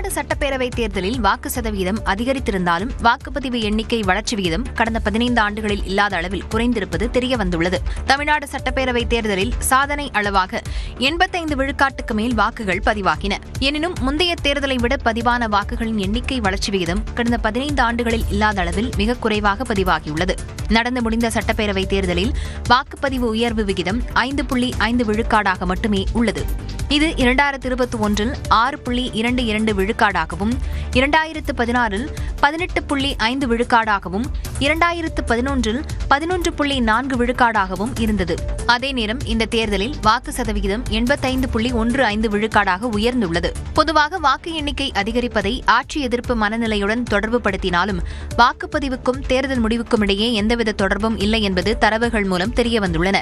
தமிழ்நாடு சட்டப்பேரவைத் தேர்தலில் வாக்கு சதவீதம் அதிகரித்திருந்தாலும் வாக்குப்பதிவு எண்ணிக்கை வளர்ச்சி விகிதம் கடந்த 15 ஆண்டுகளில் இல்லாத அளவில் குறைந்திருப்பது தெரியவந்துள்ளது. தமிழ்நாடு சட்டப்பேரவைத் தேர்தலில் சாதனை அளவாக 85 விழுக்காட்டுக்கு மேல் வாக்குகள் பதிவாகின. எனினும் முந்தைய தேர்தலை விட பதிவான வாக்குகளின் எண்ணிக்கை வளர்ச்சி விகிதம் கடந்த 15 ஆண்டுகளில் இல்லாத அளவில் மிக குறைவாக பதிவாகியுள்ளது. நடந்து முடிந்த சட்டப்பேரவைத் தேர்தலில் வாக்குப்பதிவு உயர்வு விகிதம் 5.5 விழுக்காடாக மட்டுமே உள்ளது. இது 2021 6.22 விழுக்காடாகவும் 2016 18.5 விழுக்காடாகவும் 2011 11.4 விழுக்காடாகவும் இருந்தது. அதே நேரம் இந்த தேர்தலில் வாக்கு சதவிகிதம் 85.15 விழுக்காடாக உயர்ந்துள்ளது. பொதுவாக வாக்கு எண்ணிக்கை அதிகரிப்பதை ஆட்சி எதிர்ப்பு மனநிலையுடன் தொடர்புபடுத்தினாலும் வாக்குப்பதிவுக்கும் தேர்தல் முடிவுக்கும் இடையே எந்தவித தொடர்பும் இல்லை என்பது தரவுகள் மூலம் தெரியவந்துள்ளன.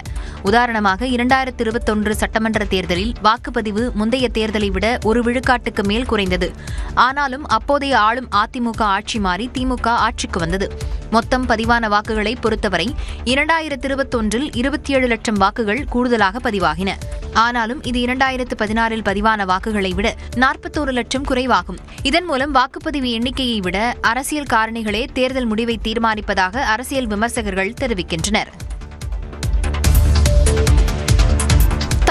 உதாரணமாக 2021 சட்டமன்ற தேர்தலில் வாக்குப்பதிவு முந்தைய தேர்தலை விட 1 விழுக்காட்டுக்கு மேல் குறைந்தது. ஆனாலும் அப்போதைய ஆளும் அதிமுக ஆட்சி மாறி திமுக ஆட்சிக்கு வந்தது. மொத்தம் பதிவான வாக்குகளை பொறுத்தவரை 2021 27 லட்சம் வாக்குகள் கூடுதலாக பதிவாகின. ஆனாலும் இது 2016 பதிவான வாக்குகளை விட 41 லட்சம் குறைவாகும். இதன் மூலம் வாக்குப்பதிவு எண்ணிக்கையை விட அரசியல் காரணிகளே தேர்தல் முடிவை தீர்மானிப்பதாக அரசியல் விமர்சகர்கள் தெரிவிக்கின்றனர்.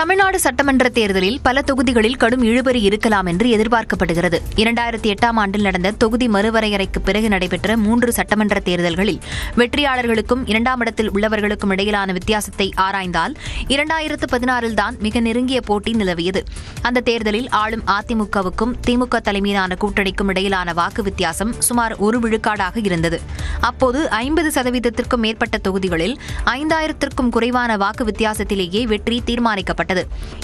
தமிழ்நாடு சட்டமன்ற தேர்தலில் பல தொகுதிகளில் கடும் இழுபறி இருக்கலாம் என்று எதிர்பார்க்கப்படுகிறது. 2008ஆம் ஆண்டில் நடந்த தொகுதி மறுவரையறைக்கு பிறகு நடைபெற்ற 3 சட்டமன்ற தேர்தல்களில் வெற்றியாளர்களுக்கும் 2ஆம் இடத்தில் உள்ளவர்களுக்கும் இடையிலான வித்தியாசத்தை ஆராய்ந்தால் 2016 தான் மிக நெருங்கிய போட்டி நிலவியது. அந்த தேர்தலில் ஆளும் அதிமுகவுக்கும் திமுக தலைமையிலான கூட்டணிக்கும் இடையிலான வாக்கு வித்தியாசம் சுமார் 1 விழுக்காடாக இருந்தது. அப்போது 50% மேற்பட்ட தொகுதிகளில் 5000க்கும் குறைவான வாக்கு வித்தியாசத்திலேயே வெற்றி தீர்மானிக்கப்பட்டது.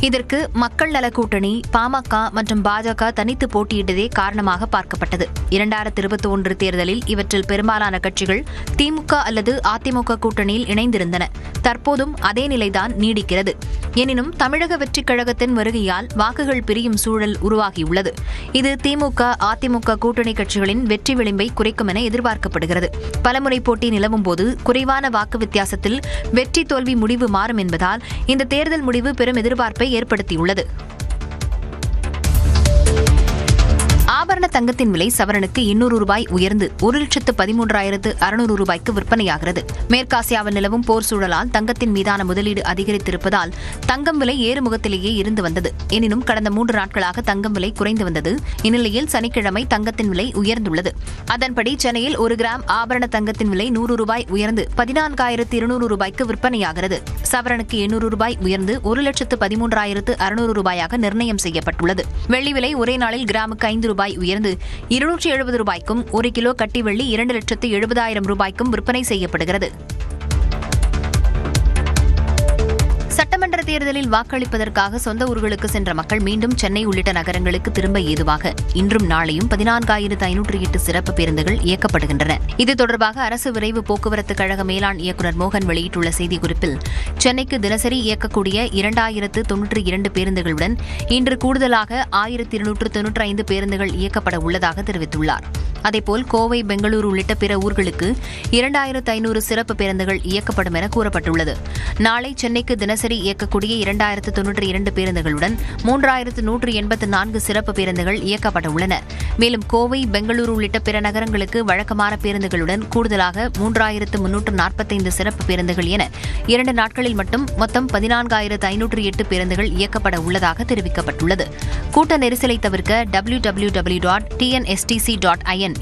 இதற்கு மக்கள் நல கூட்டணி, பாமக மற்றும் பாஜக தனித்து போட்டியிட்டதே காரணமாக பார்க்கப்பட்டது. 2021 தேர்தலில் இவற்றில் பெரும்பாலான கட்சிகள் திமுக அல்லது அதிமுக கூட்டணியில் இணைந்திருந்தன. தற்போதும் அதே நிலைதான் நீடிக்கிறது. எனினும் தமிழக வெற்றிக் கழகத்தின் வருகையால் வாக்குகள் பிரியும் சூழல் உருவாகியுள்ளது. இது திமுக அதிமுக கூட்டணி கட்சிகளின் வெற்றி விளிம்பை குறைக்கும் என எதிர்பார்க்கப்படுகிறது. பலமுறை போட்டி நிலவும் போது குறைவான வாக்கு வித்தியாசத்தில் வெற்றி தோல்வி முடிவு மாறும் என்பதால் இந்த தேர்தல் முடிவு பெரும் எதிர்பார்ப்பை ஏற்படுத்தியுள்ளது. ஆபரண தங்கத்தின் விலை சவரனுக்கு 200 ரூபாய் உயர்ந்து 1,13,600 ரூபாய்க்கு விற்பனையாகிறது. மேற்காசியாவில் நிலவும் போர் சூழலால் தங்கத்தின் மீதான முதலீடு அதிகரித்திருப்பதால் தங்கம் விலை ஏறுமுகத்திலேயே இருந்து வந்தது. எனினும் கடந்த 3 நாட்களாக தங்கம் விலை குறைந்து வந்தது. இந்நிலையில் சனிக்கிழமை தங்கத்தின் விலை உயர்ந்துள்ளது. அதன்படி சென்னையில் 1 கிராம் ஆபரண தங்கத்தின் விலை 100 ரூபாய் உயர்ந்து 14,200 ரூபாய்க்கு விற்பனையாகிறது. சவரனுக்கு 800 ரூபாய் உயர்ந்து 1,13,600 ரூபாயாக நிர்ணயம் செய்யப்பட்டுள்ளது. வெள்ளி விலை ஒரே நாளில் கிராமுக்கு 5 ரூபாய் உயர்ந்து 270 ரூபாய்க்கும் 1 கிலோ கட்டி வெள்ளி 2,70,000 ரூபாய்க்கும் விற்பனை செய்யப்படுகிறது. சட்டமன்ற தேர்தலில் வாக்களிப்பதற்காக சொந்த ஊர்களுக்கு சென்ற மக்கள் மீண்டும் சென்னை உள்ளிட்ட நகரங்களுக்கு திரும்ப ஏதுவாக இன்றும் நாளையும் 14,508 சிறப்பு பேருந்துகள் இயக்கப்படுகின்றன. இது தொடர்பாக அரசு விரைவு போக்குவரத்து கழக மேலாண் இயக்குநர் மோகன் வெளியிட்டுள்ள செய்திக்குறிப்பில் சென்னைக்கு தினசரி இயக்கக்கூடிய 2,092 பேருந்துகளுடன் இன்று கூடுதலாக 1,295 பேருந்துகள் இயக்கப்பட உள்ளதாக தெரிவித்துள்ளார். அதேபோல் கோவை, பெங்களூரு உள்ளிட்ட பிற ஊர்களுக்கு 2,500 சிறப்பு பேருந்துகள் இயக்கப்படும் என கூறப்பட்டுள்ளது. நாளை சென்னைக்கு தினசரி இயக்கக்கூடிய 2,092 பேருந்துகளுடன் 3,184 சிறப்பு பேருந்துகள் இயக்கப்பட உள்ளன. மேலும் கோவை, பெங்களூரு உள்ளிட்ட பிற நகரங்களுக்கு வழக்கமான பேருந்துகளுடன் கூடுதலாக 3,345 சிறப்பு பேருந்துகள் என 2 நாட்களில் மட்டும் மொத்தம் 14,508 பேருந்துகள் இயக்கப்பட உள்ளதாக தெரிவிக்கப்பட்டுள்ளது. கூட்ட நெரிசலை தவிர்க்க www.tnstc.in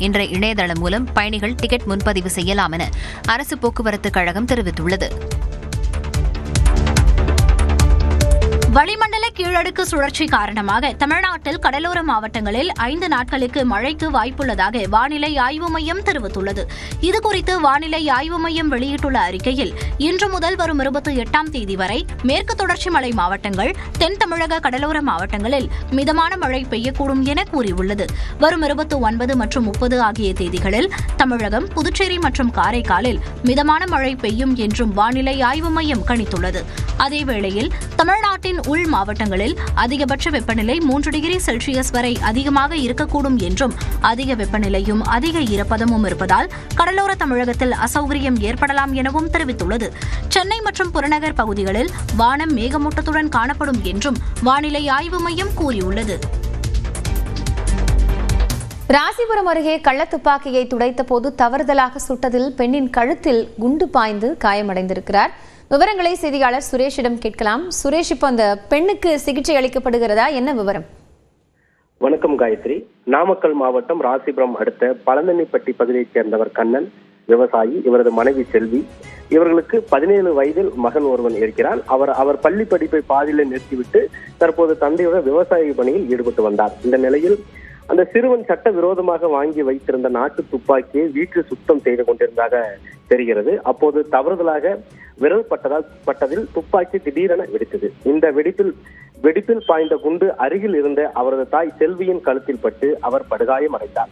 என்ற இணையதளம் மூலம் பயணிகள் டிக்கெட் முன்பதிவு செய்யலாம் என அரசு போக்குவரத்து கழகம் தெரிவித்துள்ளது. வளிமண்டல கீழடுக்கு சுழற்சி காரணமாக தமிழ்நாட்டில் கடலோர மாவட்டங்களில் 5 நாட்களுக்கு மழைக்கு வாய்ப்புள்ளதாக வானிலை ஆய்வு மையம் தெரிவித்துள்ளது. இதுகுறித்து வானிலை ஆய்வு மையம் வெளியிட்டுள்ள அறிக்கையில் இன்று முதல் வரும் 28ஆம் தேதி வரை மேற்கு தொடர்ச்சி மலை மாவட்டங்கள், தென் தமிழக கடலோர மாவட்டங்களில் மிதமான மழை பெய்யக்கூடும் என கூறியுள்ளது. வரும் 29 மற்றும் 30 ஆகிய தேதிகளில் தமிழகம், புதுச்சேரி மற்றும் காரைக்காலில் மிதமான மழை பெய்யும் என்றும் வானிலை ஆய்வு மையம் கணித்துள்ளது. அதேவேளையில் தமிழ்நாட்டின் உள் மாவட்டங்களில் அதிகபட்ச வெப்பநிலை 3 டிகிரி செல்சியஸ் வரை அதிகமாக இருக்கக்கூடும் என்றும் அதிக வெப்பநிலையும் அதிக ஈரப்பதமும் இருப்பதால் கடலோர தமிழகத்தில் அசௌகரியம் ஏற்படலாம் எனவும் தெரிவித்துள்ளது. சென்னை மற்றும் புறநகர் பகுதிகளில் வானம் மேகமூட்டத்துடன் காணப்படும் என்றும் வானிலை ஆய்வு மையம் கூறியுள்ளது. ராசிபுரம் அருகே கள்ளத்துப்பாக்கியை துடைத்த போது தவறுதலாக சுட்டதில் பெண்ணின் கழுத்தில் குண்டு பாய்ந்து காயமடைந்திருக்கிறார். விவரங்களை செய்தியாளர் சுரேஷிடம் கேட்கலாம். சுரேஷ், இப்போ அந்த பெண்ணுக்கு சிகிச்சை அளிக்கப்படுகிறதா, என்ன விவரம்? வணக்கம் காயத்ரி. நாமக்கல் மாவட்டம் ராசிபுரம் அடுத்த பழந்தண்ணிப்பட்டி பகுதியைச் சேர்ந்தவர் கண்ணன், விவசாயி. இவரது மனைவி செல்வி. இவர்களுக்கு 17 வயதில் மகன் ஒருவன் இருக்கிறார். அவர் பள்ளி படிப்பை பாதியில நிறுத்திவிட்டு தற்போது தந்தையுடன் விவசாய பணியில் ஈடுபட்டு வந்தார். இந்த நிலையில் அந்த சிறுவன் சட்ட விரோதமாக வாங்கி வைத்திருந்த நாட்டு துப்பாக்கியை வீட்டில் சுத்தம் செய்து கொண்டிருந்ததாக தெரிகிறது. அப்போது தவறுதலாக விரல் பட்டதில் துப்பாக்கி திடீரென வெடித்தது. இந்த வெடிப்பில் பாய்ந்த குண்டு அருகில் இருந்த அவரது தாய் செல்வியின் கழுத்தில் பட்டு அவர் படுகாயம் அடைந்தார்.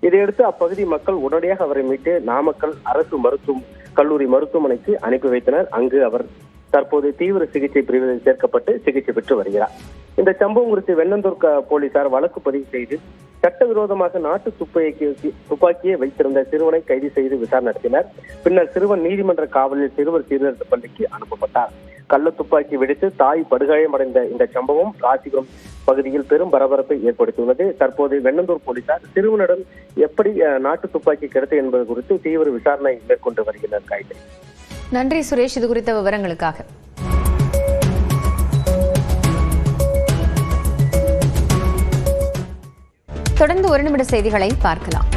இதையடுத்து அப்பகுதி மக்கள் உடனடியாக அவரை மீட்டு நாமக்கல் அரசு கல்லூரி மருத்துவமனைக்கு அனுப்பி வைத்தனர். அங்கு அவர் தற்போது தீவிர சிகிச்சை பிரிவில் சேர்க்கப்பட்டு சிகிச்சை பெற்று வருகிறார். இந்த சம்பவம் குறித்து வெண்ணந்தூர் போலீசார் வழக்கு பதிவு செய்து சட்டவிரோதமாக நாட்டு துப்பாக்கியை வைத்திருந்த சிறுவனை கைது செய்து விசாரணை நடத்தினர். பின்னர் சிறுவன் நீதிமன்ற காவலில் சிறுவர் சீர்திருத்த பள்ளிக்கு அனுப்பப்பட்டார். கள்ள துப்பாக்கி வெடித்து தாய் படுகாயமடைந்த இந்த சம்பவம் ராசிபுரம் பகுதியில் பெரும் பரபரப்பை ஏற்படுத்தியுள்ளது. தற்போது வெண்ணந்தூர் போலீசார் சிறுவனிடம் எப்படி நாட்டு துப்பாக்கி கிடைத்தது என்பது குறித்து தீவிர விசாரணை மேற்கொண்டு வருகின்றனர். கைது. நன்றி சுரேஷ், இது குறித்த விவரங்களுக்காக. தொடர்ந்து 1 நிமிட செய்திகளை பார்க்கலாம்.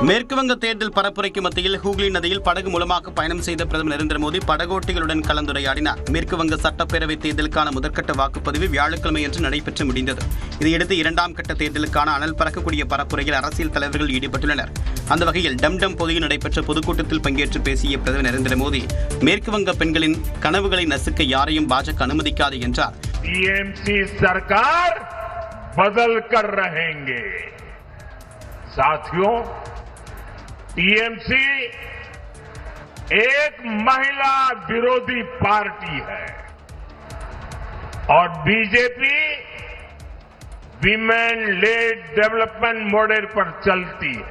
மேற்குவங்க தேர்தல் பரப்புரைக்கு மத்தியில் ஹூக்ளி நதியில் படகு மூலமாக பயணம் செய்த பிரதமர் நரேந்திர மோடி படகோட்டிகளுடன் கலந்துரையாடினார். மேற்குவங்க சட்டப்பேரவை தேர்தலுக்கான முதற்கட்ட வாக்குப்பதிவு வியாழக்கிழமையன்று நடைபெற்று முடிந்தது. இதையடுத்து 2ஆம் கட்ட தேர்தலுக்கான அனல் பறக்கக்கூடிய பரப்புரையில் அரசியல் தலைவர்கள் ஈடுபட்டுள்ளனர். அந்த வகையில் டம்டம் பகுதியில் நடைபெற்ற பொதுக்கூட்டத்தில் பங்கேற்று பேசிய பிரதமர் நரேந்திர மோடி மேற்குவங்க பெண்களின் கனவுகளை நசுக்க யாரையும் பாஜக அனுமதிக்காது என்றார். टीएमसी एक महिला विरोधी पार्टी है और BJP women lead development model पर चलती है.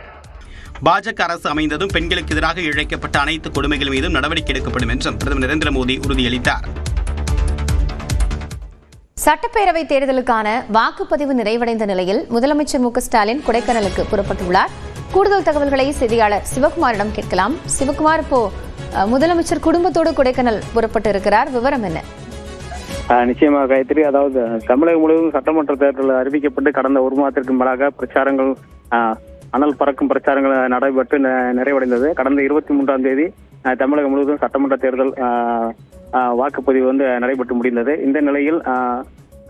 பாஜக அரசு அமைந்ததும் பெண்களுக்கு எதிராக இழைக்கப்பட்ட அனைத்து கொடுமைகள் மீதும் நடவடிக்கை எடுக்கப்படும் என்றும் பிரதமர் நரேந்திர மோடி உறுதியளித்தார். சட்டப்பேரவை தேர்தலுக்கான வாக்குப்பதிவு நிறைவடைந்த நிலையில் முதலமைச்சர் மு க ஸ்டாலின் கொடைக்கானலுக்கு புறப்பட்டுள்ளார். கூடுதல் தகவல்களை செய்தியாளர் சிவகுமாரிடம் கேட்கலாம். சிவகுமார், இப்போ முதலமைச்சர் குடும்பத்தோடு கொடைக்கானல் புறப்பட்டு இருக்கிறார், விவரம் என்ன? நிச்சயமாக காயத்ரி, அதாவது தமிழகம் முழுவதும் சட்டமன்ற தேர்தல் அறிவிக்கப்பட்டு கடந்த 1 மாதத்திற்கு மேலாக பிரச்சாரங்கள் அனல் பறக்கும் பிரச்சாரங்கள் நடைபெற்று நிறைவடைந்தது. கடந்த 23ஆம் தேதி தமிழகம் முழுவதும் சட்டமன்ற தேர்தல் வாக்குப்பதிவு நடைபெற்று முடிந்தது. இந்த நிலையில்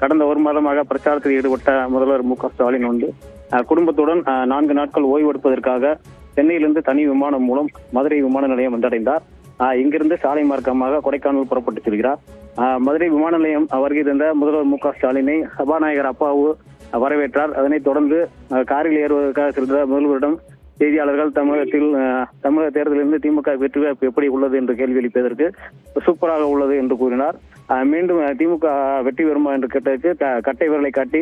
கடந்த 1 மாதமாக பிரச்சாரத்தில் ஈடுபட்ட முதல்வர் மு க ஸ்டாலின் குடும்பத்துடன் 4 நாட்கள் ஓய்வு எடுப்பதற்காக சென்னையிலிருந்து தனி விமானம் மூலம் மதுரை விமான நிலையம் வந்தடைந்தார். இங்கிருந்து சாலை மார்க்கமாக கொடைக்கானல் புறப்பட்டு செல்கிறார். மதுரை விமான நிலையம் வருகை தந்த முதல்வர் மு க ஸ்டாலினை சபாநாயகர் அப்பாவு வரவேற்றார். அதனைத் தொடர்ந்து காரில் ஏறுவதற்காக சென்ற முதல்வரிடம் செய்தியாளர்கள் தமிழக தேர்தலிலிருந்து திமுக வெற்றி வாய்ப்பு எப்படி உள்ளது என்று கேள்வி எழுப்பியதற்கு சூப்பராக உள்ளது என்று கூறினார். மீண்டும் திமுக வெற்றி பெறுமா என்று கேட்டதற்கு கட்டை விரலை காட்டி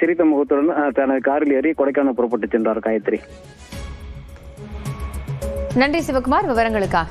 சிரித்த முகத்துடன் தனது காரில் ஏறி கொடைக்கானல் புறப்பட்டு சென்றார். காயத்ரி. நன்றி சிவகுமார், விவரங்களுக்காக.